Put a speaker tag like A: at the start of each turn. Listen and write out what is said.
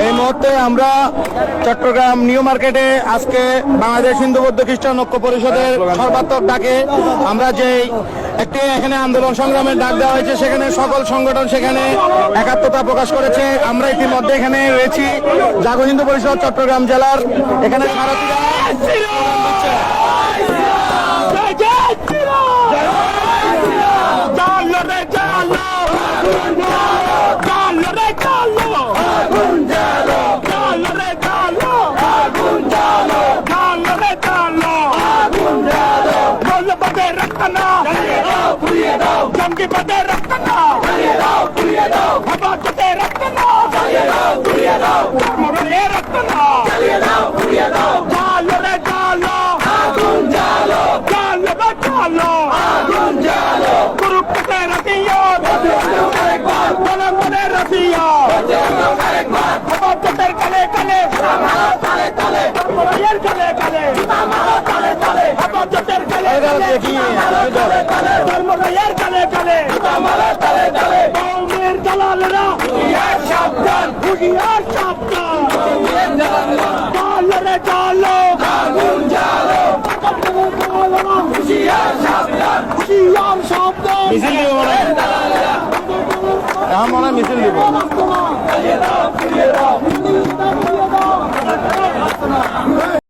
A: এই মুহূর্তে আমরা চট্টগ্রাম নিউ মার্কেটে আজকে বাংলাদেশ হিন্দু বৌদ্ধ খ্রিস্টান ঐক্য পরিষদের সর্বাত্মক ডাকে আমরা যে একটি এখানে আন্দোলন সংগ্রামের ডাক দেওয়া হয়েছে, সেখানে সকল সংগঠন সেখানে একাত্মতা প্রকাশ করেছে। আমরা ইতিমধ্যে এখানে রয়েছি জাগো হিন্দু পরিষদ চট্টগ্রাম জেলার এখানে সারথীরা
B: জঙ্গি পদে রক্তনা হেফাজতে রক্তনা মরণে রক্তনা জালো রে জালো জালো রে জালো কুরুক্ষেত্রে রসিয়া মনে রসিয়া হেফাজতের কালে কালে মরণের কালে কালে হেফাজতের কালে ধর্মের কালে কালে কওমের জালালেরা হুঁশিয়ার সাবধান জালো রে জালো আগুন জ্বালো হুঁশিয়ার সাবধান
A: মিছিল দিব এখন মনে হয় মিছিল দিব।